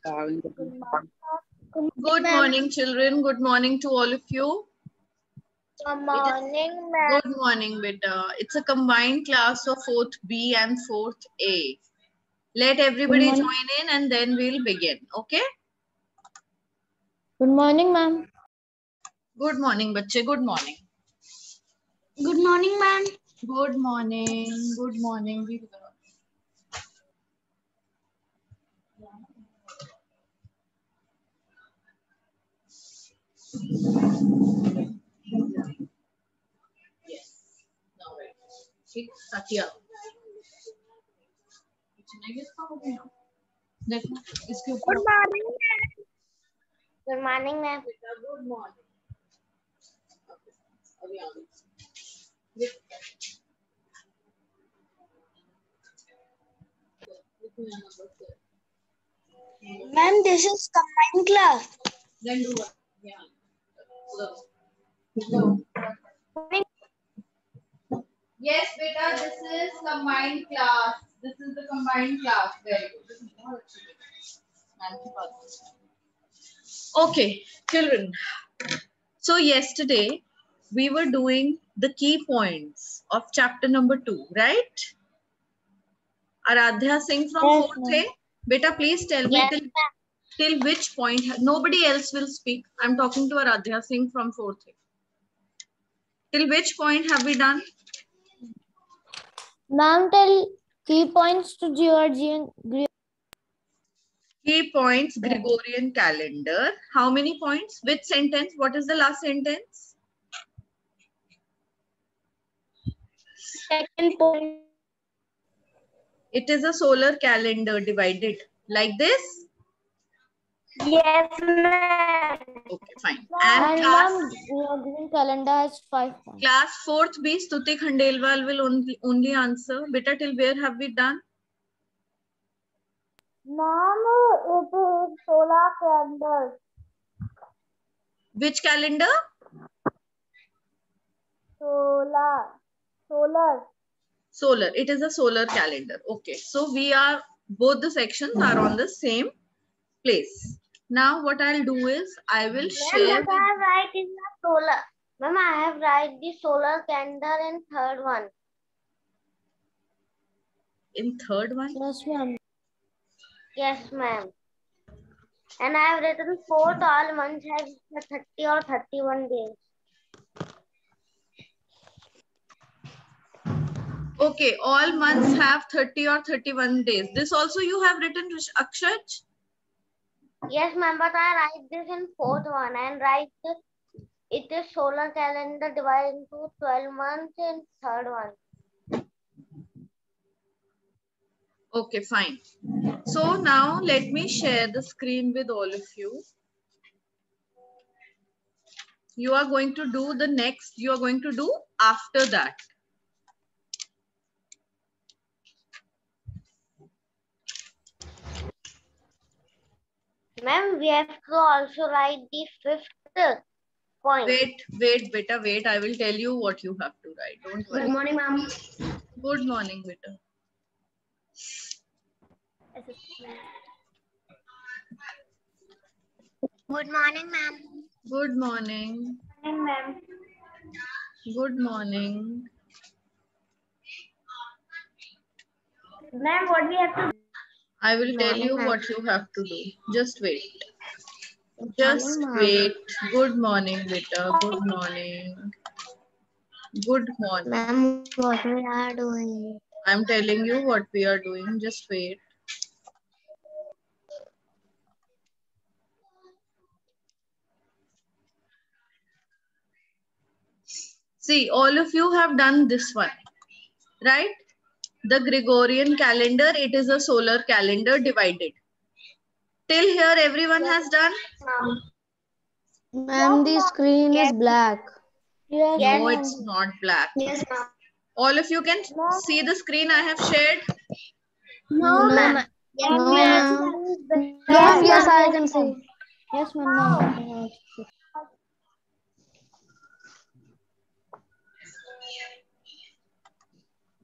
Good morning, children. Good morning to all of you. Good morning, ma'am. Good morning, beta. It's a combined class of 4th B and 4th A. Let everybody join in and then we'll begin. Okay? Good morning, ma'am. Good morning, bache. Good morning. Good morning, ma'am. Good morning. Good morning. Yes. Now right. ठीक ताकि आओ कुछ नहीं किसका हो गया देखो इसके ऊपर Good morning, ma'am. Good morning, ma'am. Good morning अभी आओ ये Ma'am, this is combined class. then do what? Yeah. Yes, beta, this is combined class. This is the combined class. Very good. This is बहुत अच्छी बात है. Okay, children. So yesterday we were doing the key points of chapter number 2, right? Aradhya Singh from 4th A. Beta, please tell me till which point. Nobody else will speak. I'm talking to Aradhya Singh from 4th A. Till which point have we done? Ma'am, tell key points to Georgian. Key points, Gregorian calendar. How many points? Which sentence? What is the last sentence? Second point. It is a solar calendar divided like this. Yes, ma'am. Okay, fine. And class, ma'am, Georgian calendar has 5 points. class 4th B, Stuti Khandelwal will only answer. Beta, till where have we done? Ma'am, it is solar calendar. Which calendar? Solar. It is a solar calendar. Okay. So we are, both the sections are on the same place. Now what I'll do is, I will share. Ma'am, I have write in the solar. Ma'am, I have write the solar calendar in third one. In third one? Yes, ma'am. Yes, ma'am. And I have written fourth all months have 30 or 31 days. Okay, all months have 30 or 31 days. This also you have written, Akshaj? Yes, ma'am, but I write this in fourth one and write this. It is solar calendar divided into 12 months in third one. Okay, fine. So now let me share the screen with all of you. You are going to do the next, you are going to do after that. Ma'am, we have to also write the fifth point. Wait, beta, wait. I will tell you what you have to write. Don't worry. Good morning, ma'am. Good morning, beta. Good morning, ma'am. Good morning. Good morning, ma'am. Good morning. Ma'am, what we have to do? I will tell you what you have to do. Just wait. Just wait. Good morning, beta. Good morning. Good morning. Ma'am, what we are doing? I'm telling you what we are doing. Just wait. See, all of you have done this one, right? The Gregorian calendar, it is a solar calendar divided. Till here, everyone has done? Ma'am, the screen is black. Yes, No, it's not black. Yes, ma'am. All of you can see the screen I have shared? No, ma'am. No, ma'am. Yes, I can see. Yes, ma'am.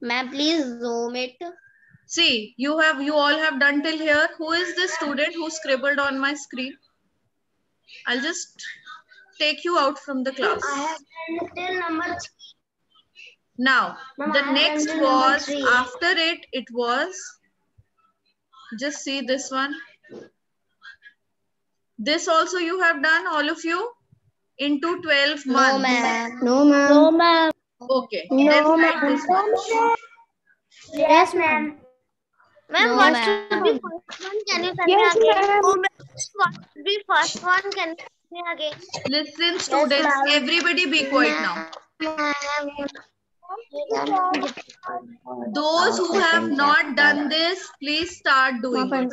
Ma'am, please zoom it. See, you all have done till here. Who is the student who scribbled on my screen? I'll just take you out from the class. I have done till number 3. Now, Ma'am, the I have next done till number was, 3. after it was, just see this one. This also you have done, all of you, into 12 months. No, ma'am. No, ma'am. No, ma'am. Okay, No, let's ma'am. write this much. Yes, ma'am. Ma'am, No, what ma'am. should be first one? Can you tell Yes, me again? ma'am. What should be first one? Can you tell me again? Listen, students, everybody be quiet now. Those who have not done this, please start doing it.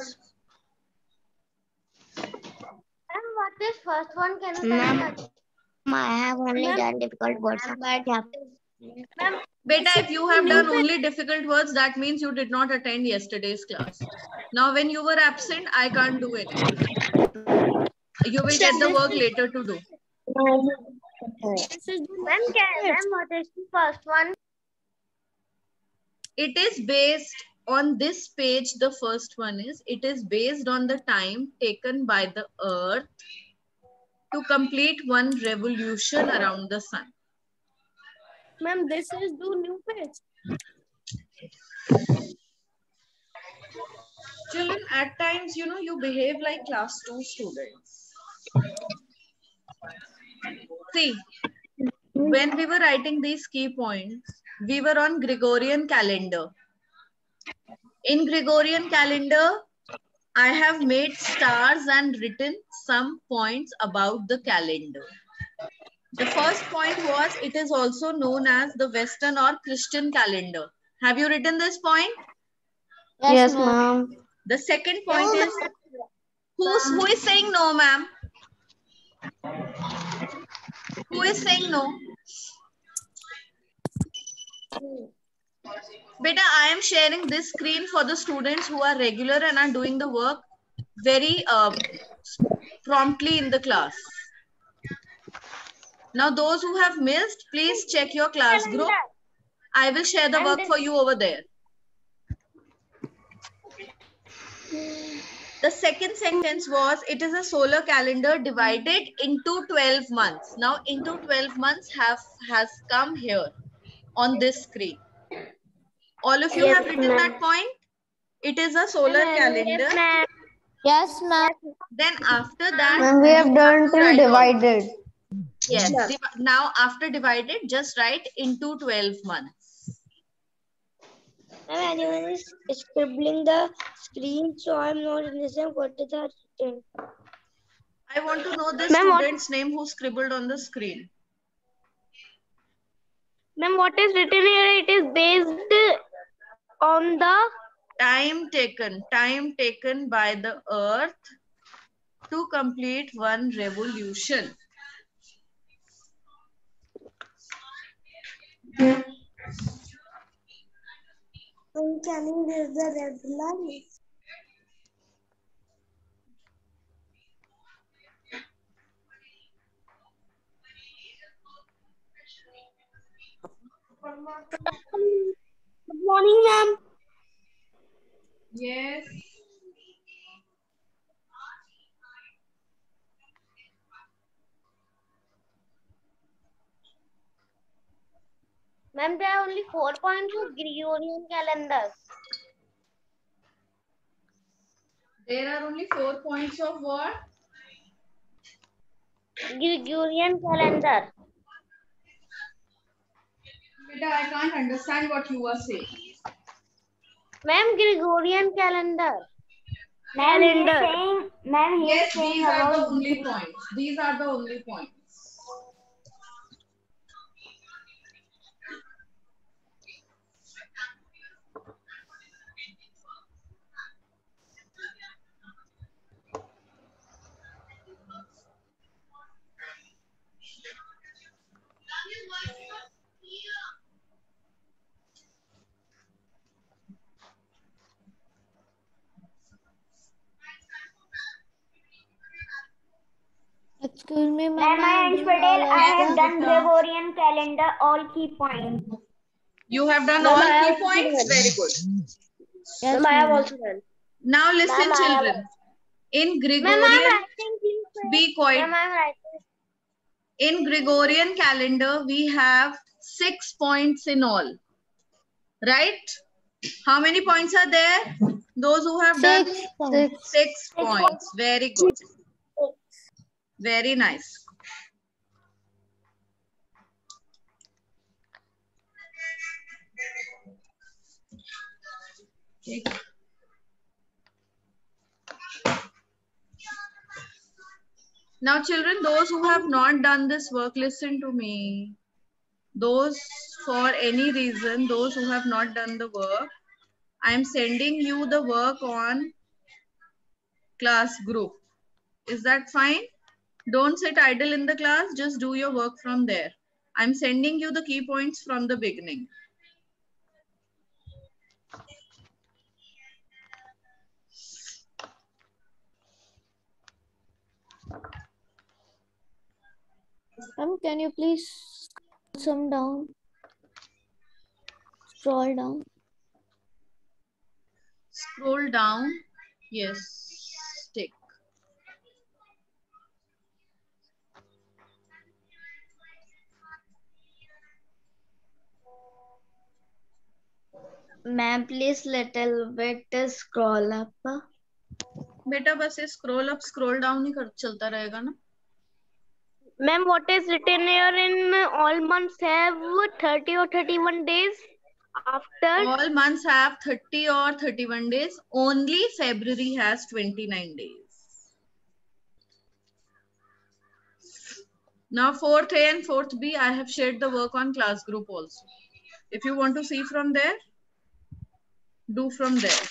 Ma'am, what is first one? Can you tell me again? I have only done difficult words. Ma'am, Beta, if you have done only difficult words, that means you did not attend yesterday's class. Now, when you were absent, I can't do anything. You will get the work later to do. ma'am, what is the first one? It is based on this page. The first one is, it is based on the time taken by the earth to complete one revolution around the sun. Ma'am, this is the new page. Children, at times, you behave like class 2 students. See, when we were writing these key points, we were on Gregorian calendar. In Gregorian calendar, I have made stars and written some points about the calendar. The first point was, it is also known as the Western or Christian calendar. Have you written this point? Yes, ma'am. The second point is, who is saying no, ma'am? Who is saying no? Beta, I am sharing this screen for the students who are regular and are doing the work very promptly in the class. Now, those who have missed, please check your class group. I will share the work for you over there. The second sentence was, it is a solar calendar divided into 12 months. Now, into 12 months has come here on this screen. All of you have written that point? It is a solar calendar. Yes, ma'am. Then after that, Ma'am, we have done till divided. Yes. Now, after divided, just write into 12 months. Anyone is scribbling the screen, so I'm not listening what is that written. I want to know the student's name who scribbled on the screen. Ma'am, what is written here? It is based on the Time taken by the earth to complete one revolution. Can you use the red line? Good morning, ma'am. Yes. Ma'am, there are only 4 points of Gregorian calendar. There are only 4 points of what? Gregorian calendar. Beta, I can't understand what you are saying. Ma'am, Gregorian calendar. Calendar. Yes, these are the only points. These are the only points. Excuse me, ma'am. I have done Gregorian calendar, all key points. You have done all key points? Very good. Yes, Ma'am, I have ma'am. also done. Now listen, Ma'am, I have. children. In Ma'am, I'm Gregorian, writing. Please. be quiet. Ma'am, I'm writing. In Gregorian calendar, we have 6 points in all. Right? How many points are there? Those who have done 6 points. 6 points. Very good. Very nice. Okay. Now, children, those who have not done this work, listen to me. Those, for any reason, those who have not done the work, I am sending you the work on class group. Is that fine? Don't sit idle in the class. Just do your work from there. I'm sending you the key points from the beginning. Ma'am, can you please scroll down? Scroll down. Yes. Take. Ma'am, please little bit scroll up. बेटा बस ये scroll up, scroll down ही चलता रहेगा ना. Ma'am, what is written here in all months have 30 or 31 days after? All months have 30 or 31 days. Only February has 29 days. Now 4th A and 4th B, I have shared the work on class group also. If you want to see from there, do from there.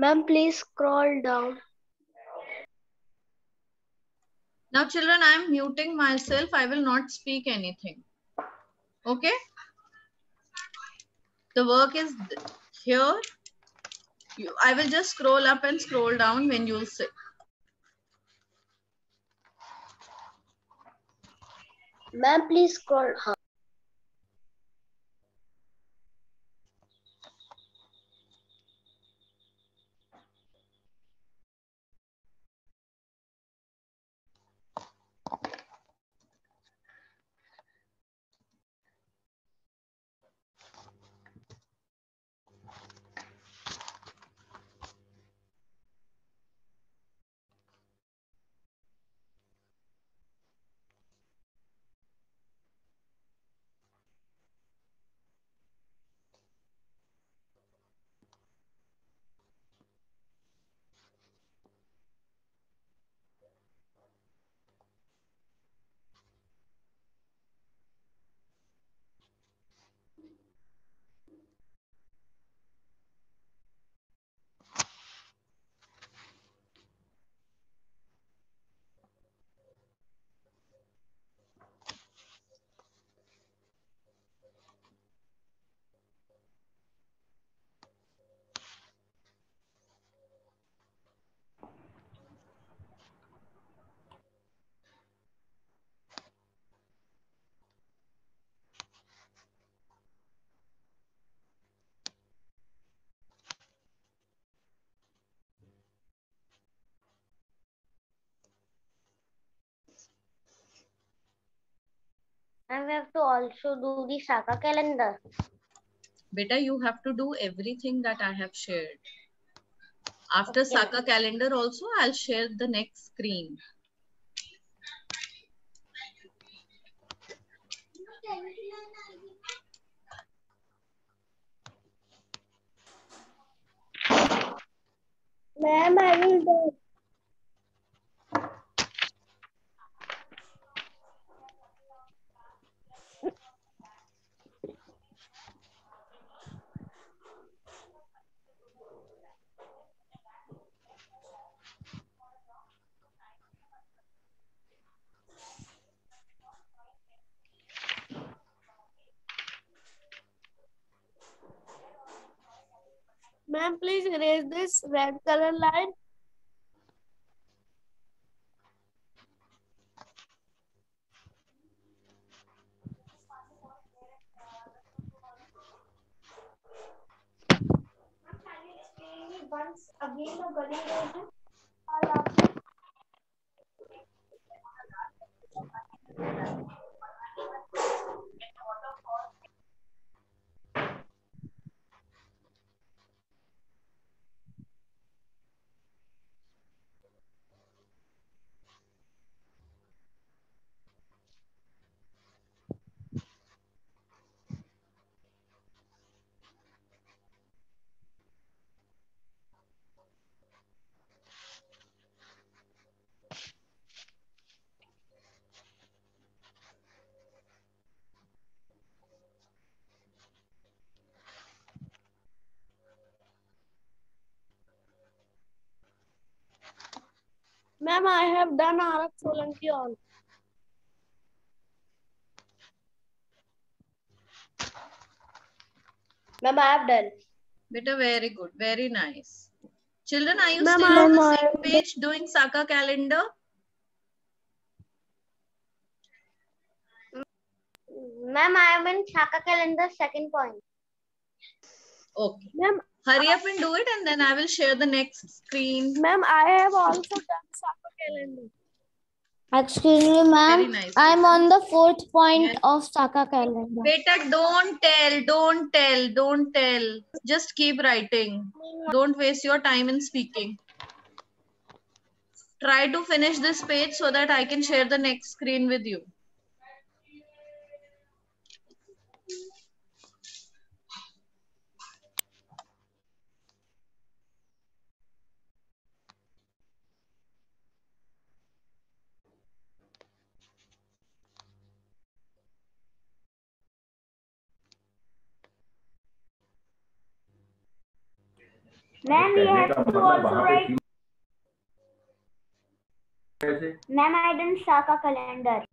Ma'am, please scroll down. Now children, I am muting myself. I will not speak anything. Okay? The work is here. I will just scroll up and scroll down when you will sit. Ma'am, please scroll. And we have to also do the Shaka calendar. Beta, you have to do everything that I have shared. After Okay. Saka calendar also, I'll share the next screen. Ma'am, I will do. Ma'am, please erase this red color line. Once again the gully version. Ma'am, I have done RF Solanki all. Ma'am, I have done. Beta, very good. Very nice. Children, are you Ma'am, still on the Ma'am, same page doing Saka calendar? Ma'am, I am in Shaka calendar second point. Okay. Ma'am, Hurry up and do it, and then I will share the next screen. ma'am, I have also done Saka calendar. excuse me, Very ma'am. nice. I'm on the 4th point Yes. of Saka calendar. Beta, don't tell. Just keep writing. Don't waste your time in speaking. Try to finish this page so that I can share the next screen with you. Ma'am, we have to also write. Ma'am, I done Shaka calendar.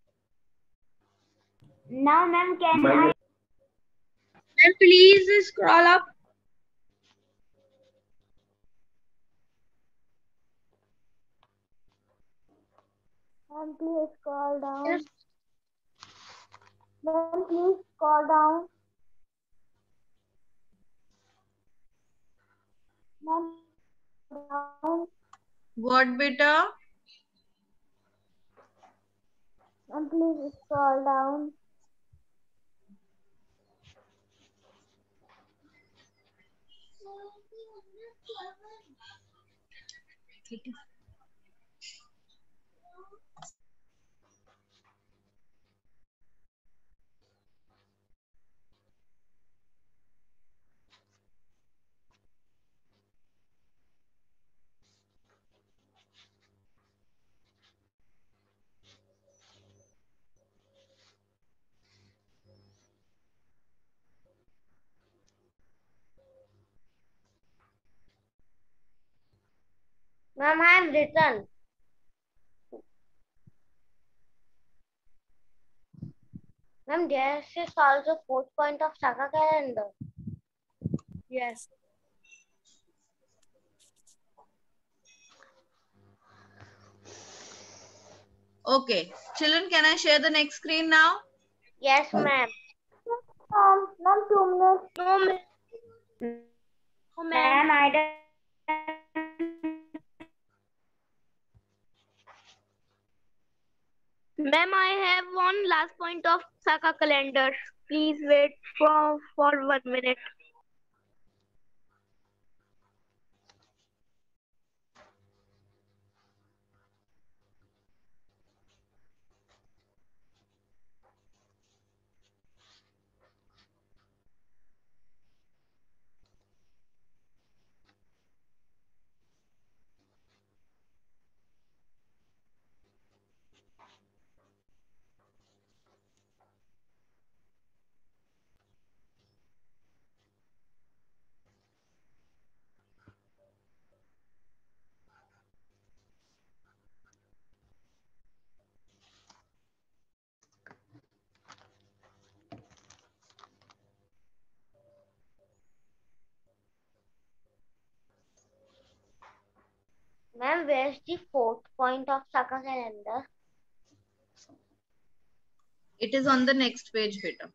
Now, ma'am, can I? Ma'am, please scroll up. Ma'am, please scroll down. Ma'am, please scroll down. Ma'am, down. What, beta? Ma'am, please scroll down. Ma'am, I have written. Ma'am, this is also fourth point of Shaka calendar. Yes. Okay. Children, can I share the next screen now? Yes, ma'am. Ma'am, 2 minutes. No, ma'am. No, ma'am. Ma'am, I done. Ma'am, I have one last point of Saka calendar. Please wait for 1 minute. Ma'am, where's the fourth point of Saka calendar? It is on the next page, beta.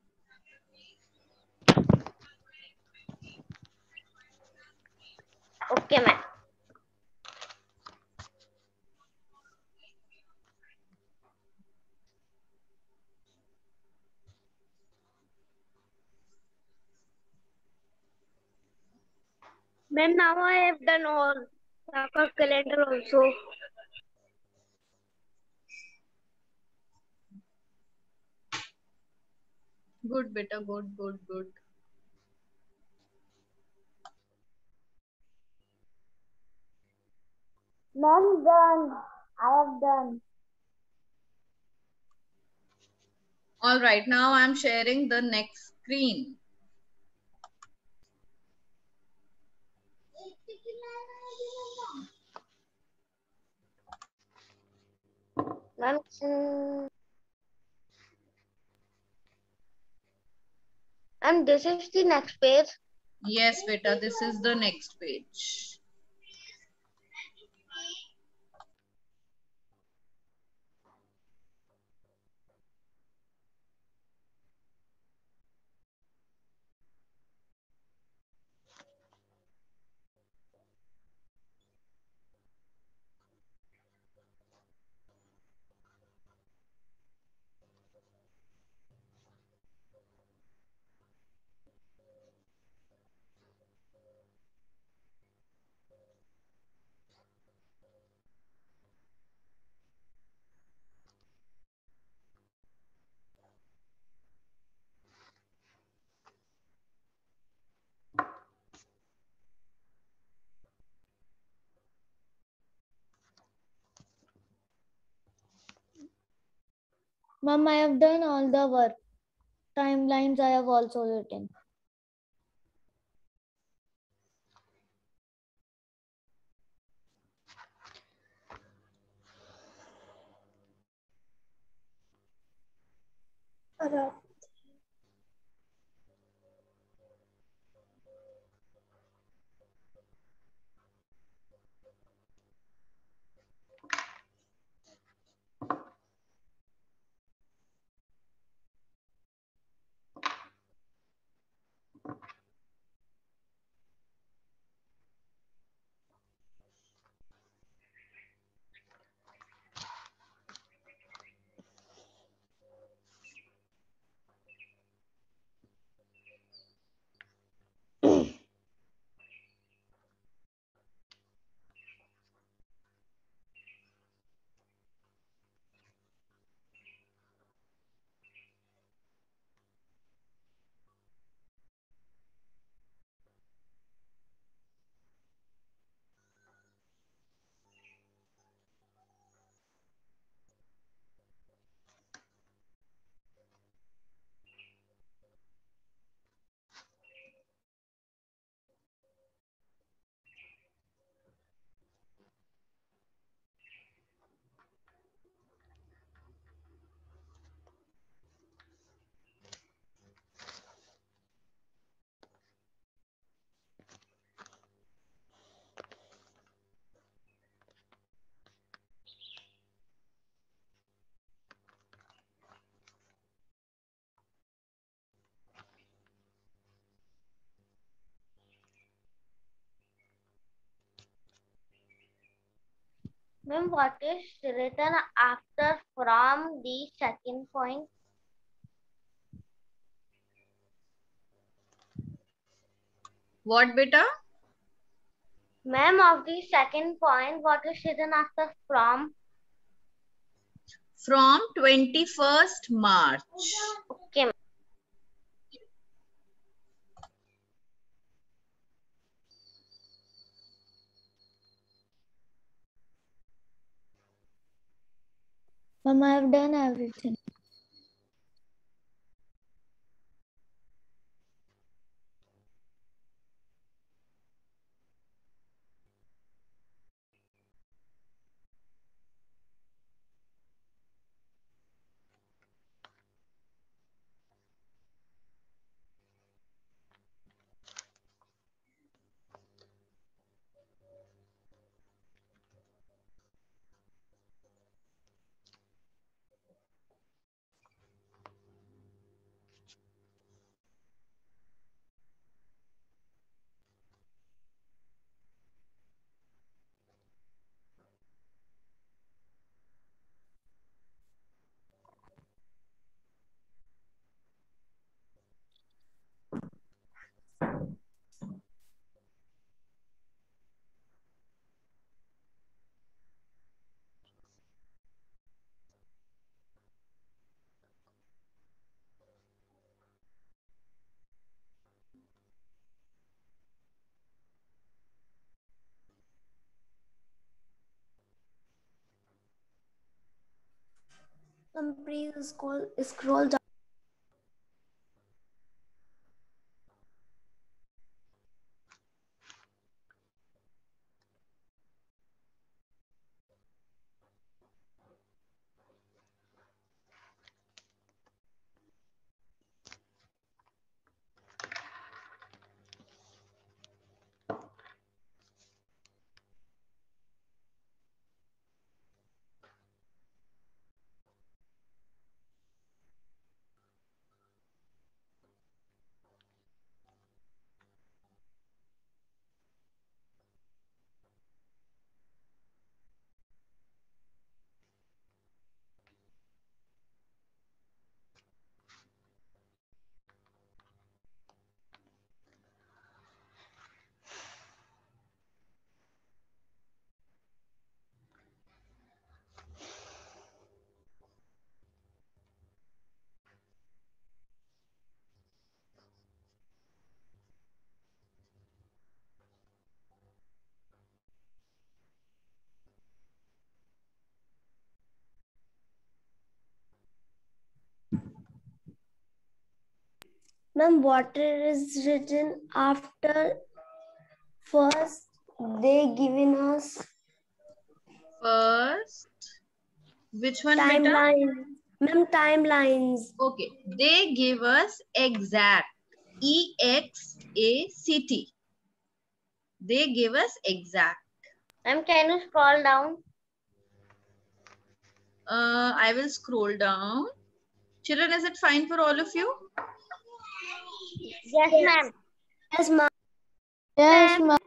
Okay, ma'am. Ma'am, now I have done all Saka calendar also. Good, beta. Good, good, good. Ma'am, done. I have done. All right. Now I'm sharing the next screen. Ma'am, and this is the next page. Yes, beta. This is the next page. Mom, I have done all the work. Timelines I have also written. Ma'am, what is written after from the second point? What, beta? Ma'am, of the second point, what is written after from? From 21st March. Okay, ma'am. Mom, I have done everything. Please scroll down. Ma'am, water is written after first they given us First, which one, beta? timeline. Ma'am, timelines. Okay, they give us exact. EXACT. They give us exact. Ma'am, can you scroll down? I will scroll down. Children, is it fine for all of you? Yes, ma'am. Yes, ma'am. Yes, ma'am.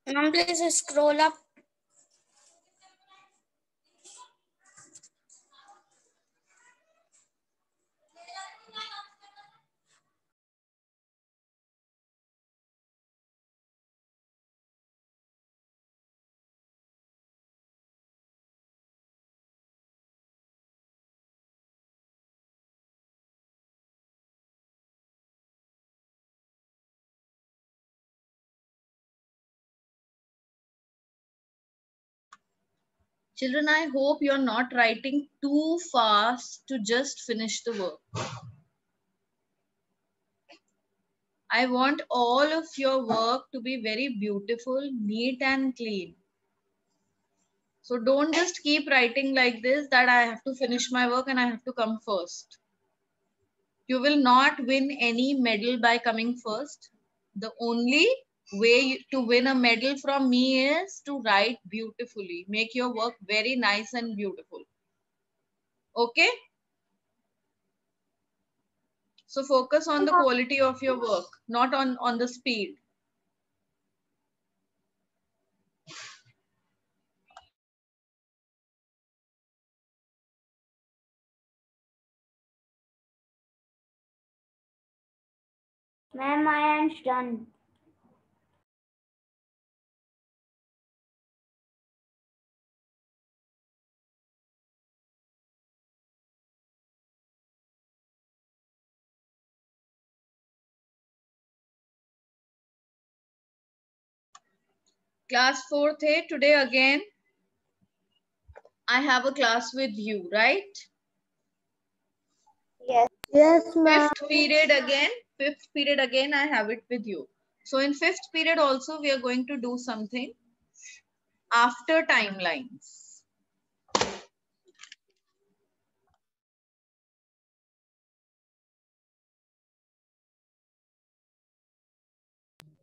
Ma'am, please scroll up. Children, I hope you're not writing too fast to just finish the work. I want all of your work to be very beautiful, neat and clean. So don't just keep writing like this that I have to finish my work and I have to come first. You will not win any medal by coming first. The only way to win a medal from me is to write beautifully. Make your work very nice and beautiful. Okay? So focus on the quality of your work, not on the speed. Ma'am, I am done. Class 4th A, today again, I have a class with you, right? Yes, ma'am. Fifth period again, I have it with you. So in fifth period also, we are going to do something after timelines.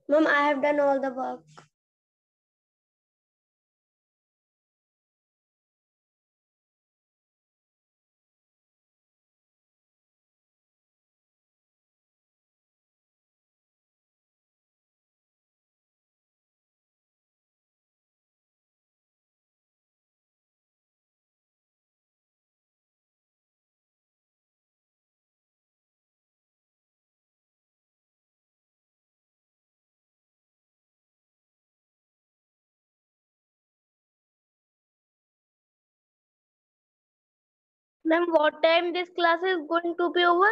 Ma'am, I have done all the work. Ma'am, what time this class is going to be over?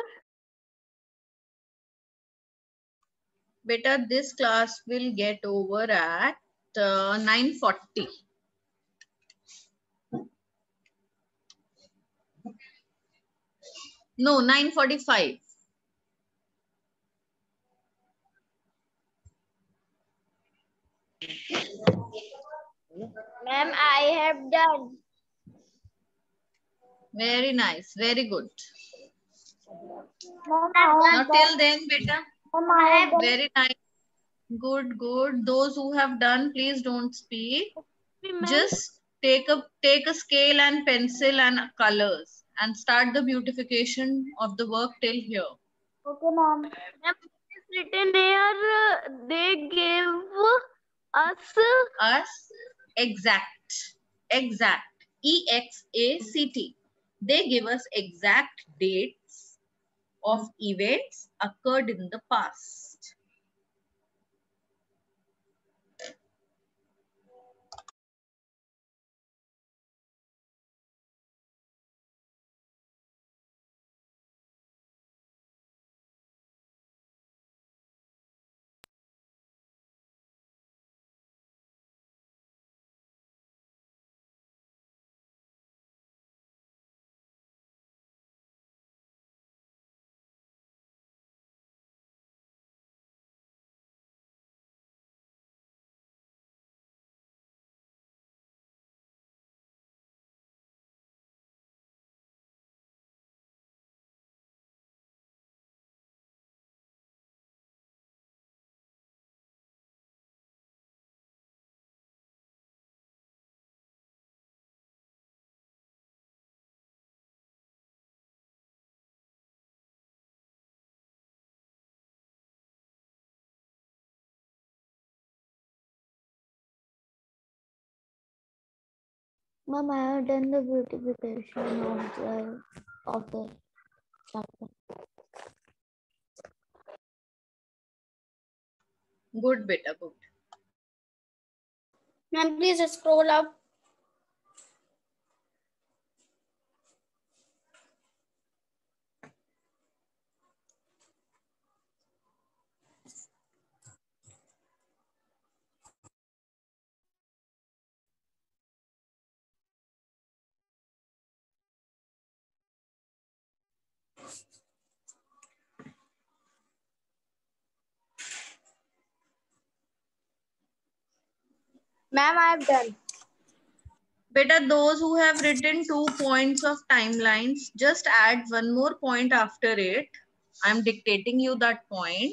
Beta, this class will get over at 9:40. No, 9:45. Ma'am, I have done. Very nice. Very good. Ma'am, Now till then, beta. I have done. Very nice. Good, good. Those who have done, please don't speak. Ma'am, Just take a scale and pencil and colors and start the beautification of the work till here. Okay, ma'am. ma'am, it's written here. They gave us. Us exact. EXACT. They give us exact dates of events occurred in the past. Ma'am, I have done the beautification of the chapter. Good, beta, good. Ma'am, please scroll up. Ma'am, I have done. Beta, those who have written 2 points of timelines, just add one more point after it. I'm dictating you that point.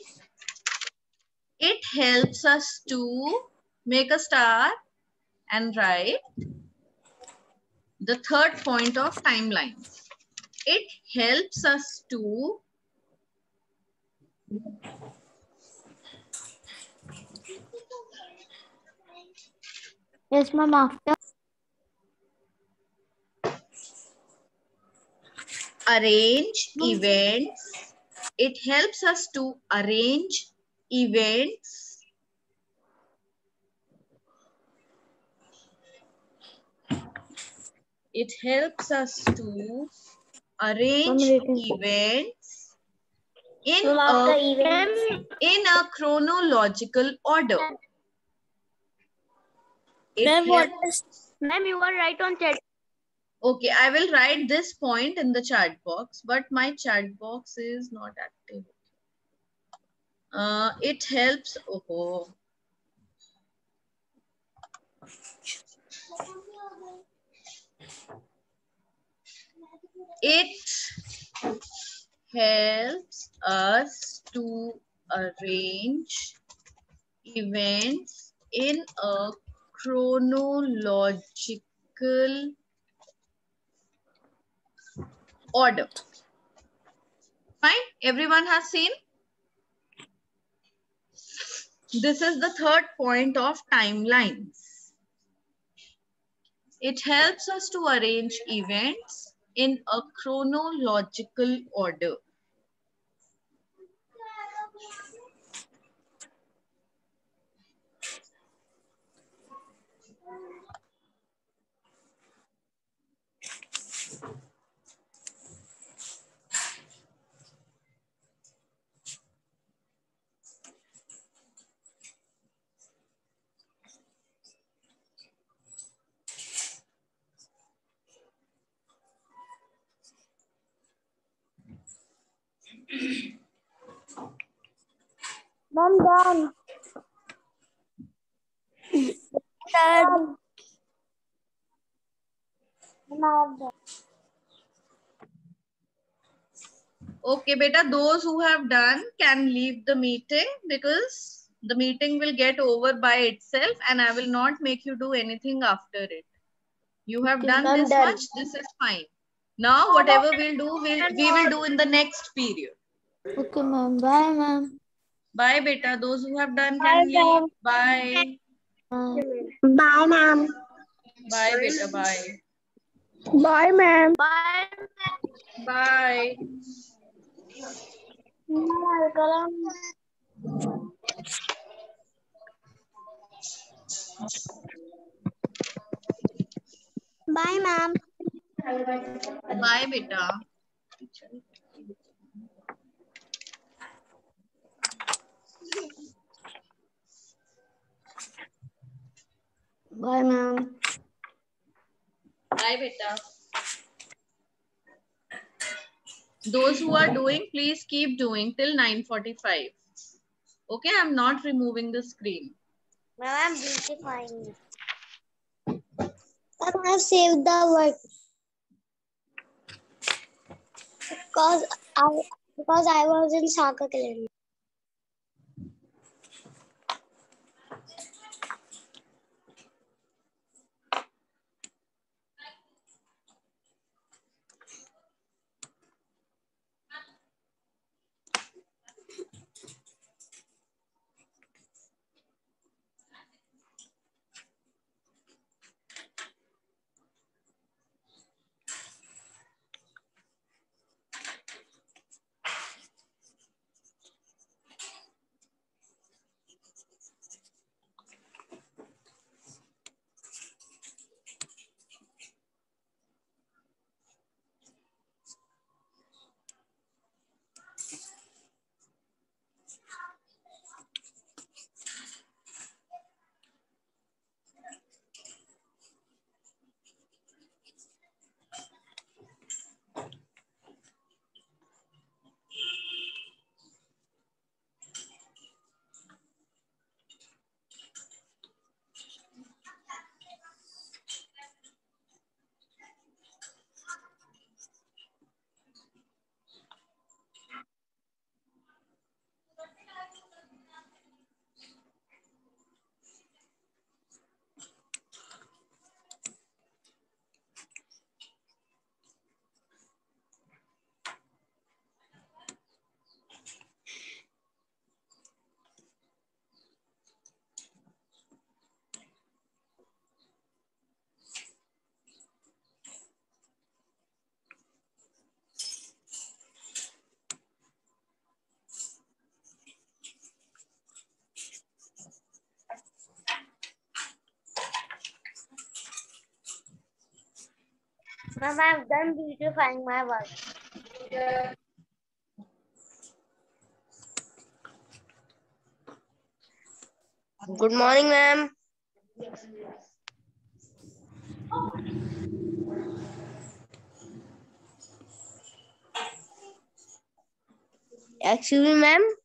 It helps us to make a star and write the third point of timelines. It helps us to Yes, ma'am, after. arrange events. It helps us to arrange events. It helps us to arrange events in a chronological order. Ma'am, you are right on chat. Okay, I will write this point in the chat box, but my chat box is not active. It helps. Oh. It helps us to arrange events in a chronological order. Fine, everyone has seen? This is the third point of timelines. It helps us to arrange events in a chronological order. I'm done. Done. I'm done. Okay, beta, those who have done can leave the meeting because the meeting will get over by itself and I will not make you do anything after it. You have done I'm this done. much, this is fine. Now, whatever we'll do, we will do in the next period. Okay, ma'am. Bye, ma'am. Bye, beta. Those who have done can leave. Bye. Bye. Bye, ma'am. Bye, beta. Bye. Bye, ma'am. Bye. Bye. Bye, ma'am. Bye, beta. Bye, ma'am. Bye, beta. Those who are doing, please keep doing till 9:45. Okay, I'm not removing the screen. Ma'am, I'm beautifying. I have saved the work because I was in soccer calendar. Ma'am, I've done beautifying my work. Good morning, ma'am. Excuse me, ma'am.